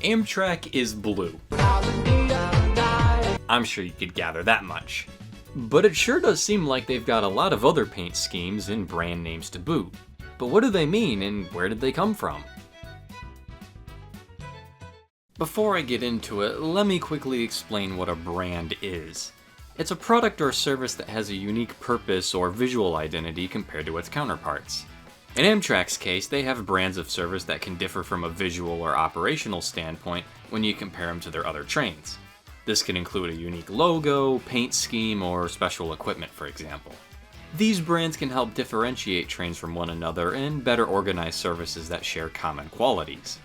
Amtrak is blue. I'm sure you could gather that much. But it sure does seem like they've got a lot of other paint schemes and brand names to boot. But what do they mean and where did they come from? Before I get into it, let me quickly explain what a brand is. It's a product or service that has a unique purpose or visual identity compared to its counterparts. In Amtrak's case, they have brands of service that can differ from a visual or operational standpoint when you compare them to their other trains. This can include a unique logo, paint scheme, or special equipment, for example. These brands can help differentiate trains from one another and better organize services that share common qualities.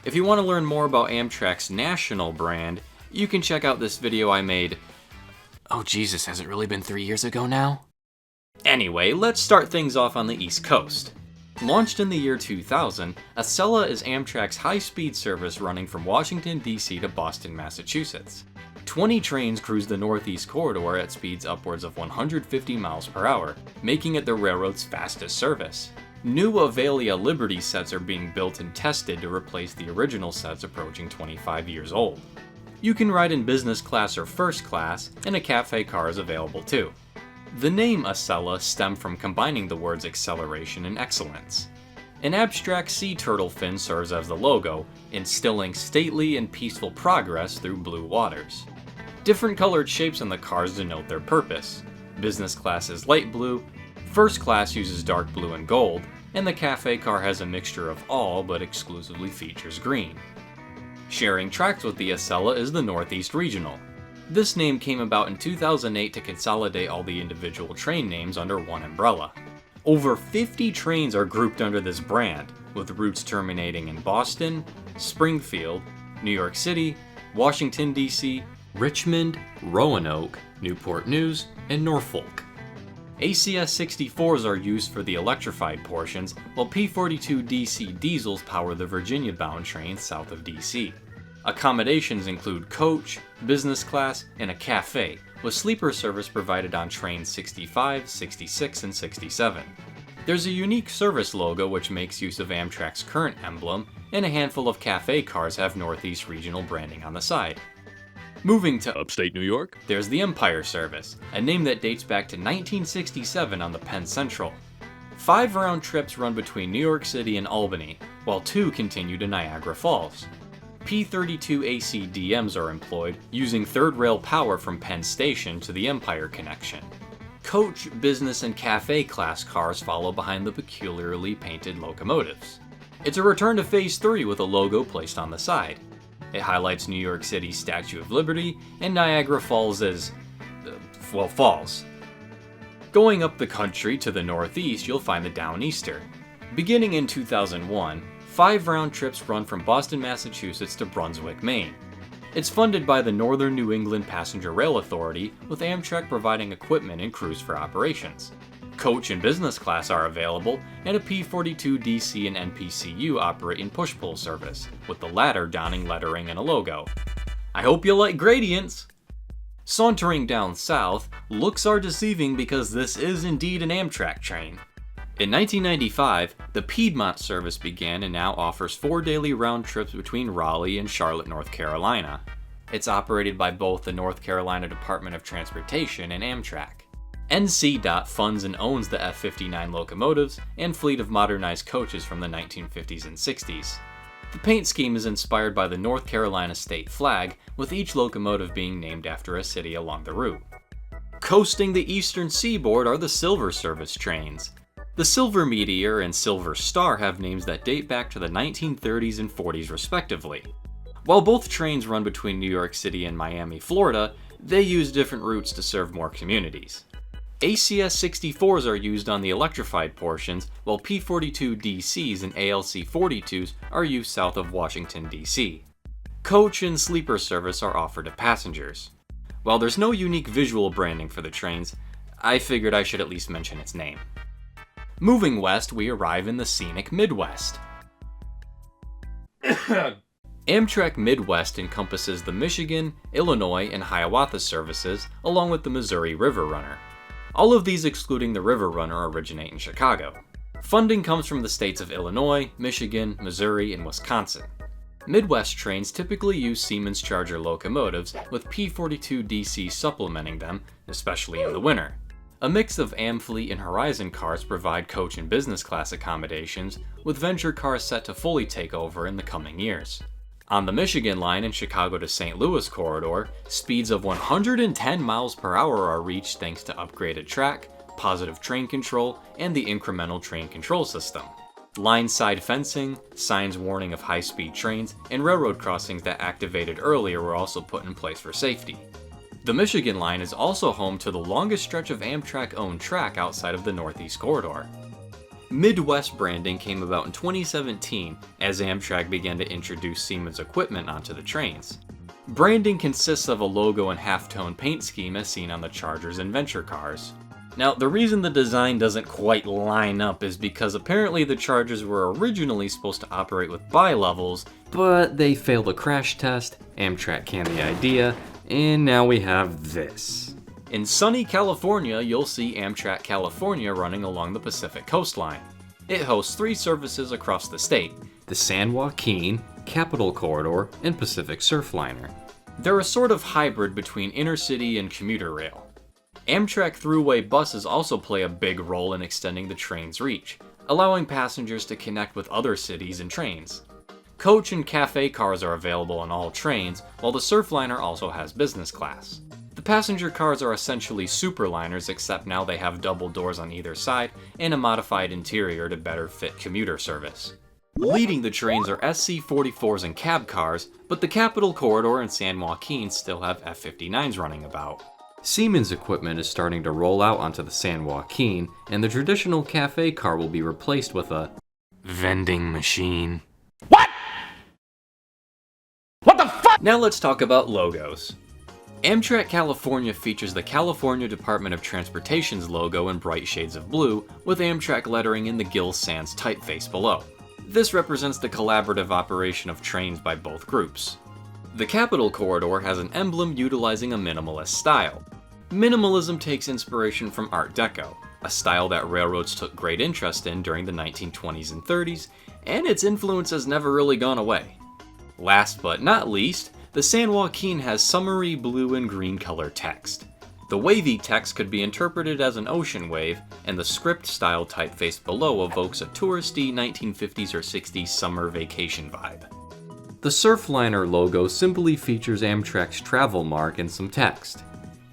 If you want to learn more about Amtrak's national brand, you can check out this video I made. Oh Jesus, has it really been 3 years ago now? Anyway, let's start things off on the East Coast. Launched in the year 2000, Acela is Amtrak's high-speed service running from Washington, D.C. to Boston, Massachusetts. 20 trains cruise the Northeast Corridor at speeds upwards of 150 miles per hour, making it the railroad's fastest service. New Avelia Liberty sets are being built and tested to replace the original sets approaching 25 years old. You can ride in business class or first class, and a cafe car is available too. The name Acela stemmed from combining the words acceleration and excellence. An abstract sea turtle fin serves as the logo, instilling stately and peaceful progress through blue waters. Different colored shapes on the cars denote their purpose. Business class is light blue, first class uses dark blue and gold, and the cafe car has a mixture of all but exclusively features green. Sharing tracks with the Acela is the Northeast Regional. This name came about in 2008 to consolidate all the individual train names under one umbrella. Over 50 trains are grouped under this brand, with routes terminating in Boston, Springfield, New York City, Washington, D.C., Richmond, Roanoke, Newport News, and Norfolk. ACS 64s are used for the electrified portions, while P42 DC diesels power the Virginia-bound trains south of DC. Accommodations include coach, business class, and a cafe, with sleeper service provided on trains 65, 66, and 67. There's a unique service logo which makes use of Amtrak's current emblem, and a handful of cafe cars have Northeast Regional branding on the side. Moving to upstate New York, there's the Empire Service, a name that dates back to 1967 on the Penn Central. 5 round trips run between New York City and Albany, while 2 continue to Niagara Falls. P32 AC DMs are employed, using third rail power from Penn Station to the Empire connection. Coach, business, and cafe class cars follow behind the peculiarly painted locomotives. It's a return to Phase 3 with a logo placed on the side. It highlights New York City's Statue of Liberty and Niagara Falls as, falls. Going up the country to the northeast, you'll find the Downeaster. Beginning in 2001, 5 round trips run from Boston, Massachusetts to Brunswick, Maine. It's funded by the Northern New England Passenger Rail Authority, with Amtrak providing equipment and crews for operations. Coach and business class are available, and a P42 DC and NPCU operate in push-pull service, with the latter donning lettering and a logo. I hope you like gradients! Sauntering down south, looks are deceiving because this is indeed an Amtrak train. In 1995, the Piedmont service began and now offers 4 daily round trips between Raleigh and Charlotte, North Carolina. It's operated by both the North Carolina Department of Transportation and Amtrak. NCDOT funds and owns the F-59 locomotives and fleet of modernized coaches from the 1950s and 60s. The paint scheme is inspired by the North Carolina state flag, with each locomotive being named after a city along the route. Coasting the eastern seaboard are the Silver Service trains. The Silver Meteor and Silver Star have names that date back to the 1930s and 40s respectively. While both trains run between New York City and Miami, Florida, they use different routes to serve more communities. ACS 64s are used on the electrified portions, while P42 DCs and ALC 42s are used south of Washington, D.C. Coach and sleeper service are offered to passengers. While there's no unique visual branding for the trains, I figured I should at least mention its name. Moving west, we arrive in the scenic Midwest. Amtrak Midwest encompasses the Michigan, Illinois, and Hiawatha services, along with the Missouri River Runner. All of these, excluding the River Runner, originate in Chicago. Funding comes from the states of Illinois, Michigan, Missouri, and Wisconsin. Midwest trains typically use Siemens Charger locomotives, with P42DC supplementing them, especially in the winter. A mix of Amfleet and Horizon cars provide coach and business class accommodations, with Venture cars set to fully take over in the coming years. On the Michigan line and Chicago to St. Louis corridor, speeds of 110 miles per hour are reached thanks to upgraded track, positive train control, and the incremental train control system. Line-side fencing, signs warning of high-speed trains, and railroad crossings that activated earlier were also put in place for safety. The Michigan line is also home to the longest stretch of Amtrak-owned track outside of the Northeast Corridor. Midwest branding came about in 2017 as Amtrak began to introduce Siemens equipment onto the trains. Branding consists of a logo and halftone paint scheme as seen on the Chargers and Venture cars. Now, the reason the design doesn't quite line up is because apparently the Chargers were originally supposed to operate with bi-levels, but they failed a crash test, Amtrak canned the idea, and now we have this. In sunny California, you'll see Amtrak California running along the Pacific coastline. It hosts 3 services across the state: the San Joaquin, Capital Corridor, and Pacific Surfliner. They're a sort of hybrid between intercity and commuter rail. Amtrak Thruway buses also play a big role in extending the train's reach, allowing passengers to connect with other cities and trains. Coach and cafe cars are available on all trains, while the Surfliner also has business class. The passenger cars are essentially superliners, except now they have double doors on either side and a modified interior to better fit commuter service. Leading the trains are SC-44s and cab cars, but the Capital Corridor and San Joaquin still have F-59s running about. Siemens equipment is starting to roll out onto the San Joaquin, and the traditional cafe car will be replaced with a vending machine. What? What the fuck? Now let's talk about logos. Amtrak California features the California Department of Transportation's logo in bright shades of blue, with Amtrak lettering in the Gill Sans typeface below. This represents the collaborative operation of trains by both groups. The Capital Corridor has an emblem utilizing a minimalist style. Minimalism takes inspiration from Art Deco, a style that railroads took great interest in during the 1920s and 30s, and its influence has never really gone away. Last but not least, the San Joaquin has summery blue and green color text. The wavy text could be interpreted as an ocean wave, and the script-style typeface below evokes a touristy 1950s or 60s summer vacation vibe. The Surfliner logo simply features Amtrak's travel mark and some text.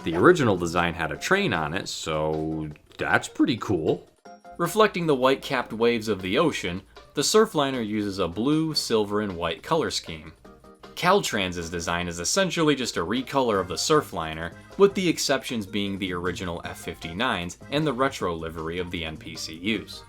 The original design had a train on it, so that's pretty cool. Reflecting the white-capped waves of the ocean, the Surfliner uses a blue, silver, and white color scheme. Caltrans's design is essentially just a recolor of the Surfliner, with the exceptions being the original F-59s and the retro livery of the NPCUs.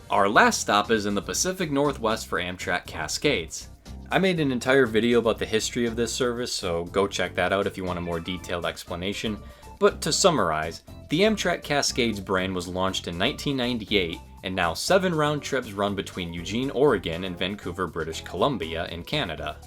Our last stop is in the Pacific Northwest for Amtrak Cascades. I made an entire video about the history of this service, so go check that out if you want a more detailed explanation. But to summarize, the Amtrak Cascades brand was launched in 1998, and now 7 round trips run between Eugene, Oregon and Vancouver, British Columbia in Canada.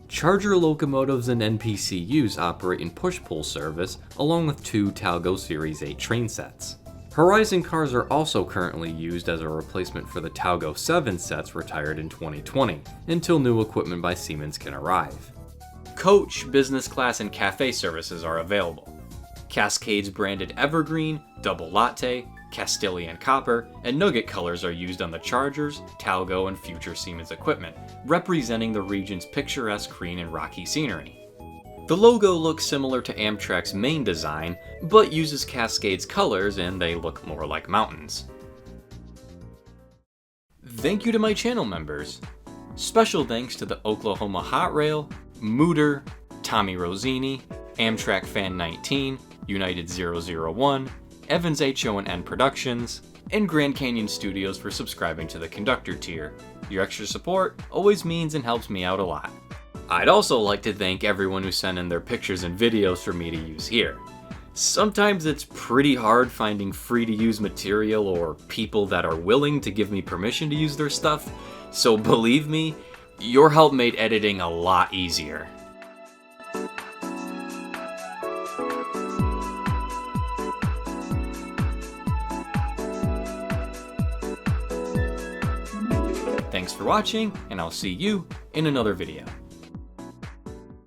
Charger locomotives and NPCUs operate in push-pull service, along with 2 Talgo Series 8 train sets. Horizon cars are also currently used as a replacement for the Talgo 7 sets retired in 2020, until new equipment by Siemens can arrive. Coach, business class, and cafe services are available. Cascades branded Evergreen, Double Latte, Castilian Copper, and Nugget colors are used on the Chargers, Talgo, and future Siemens equipment, representing the region's picturesque green and rocky scenery. The logo looks similar to Amtrak's main design, but uses Cascade's colors and they look more like mountains. Thank you to my channel members. Special thanks to the Oklahoma Hot Rail, Mooter, Tommy Rosini, Amtrak Fan 19, United 001, Evans HO&N Productions, and Grand Canyon Studios for subscribing to the Conductor tier. Your extra support always means and helps me out a lot. I'd also like to thank everyone who sent in their pictures and videos for me to use here. Sometimes it's pretty hard finding free to use material or people that are willing to give me permission to use their stuff, so believe me, your help made editing a lot easier. Thanks for watching, and I'll see you in in another video.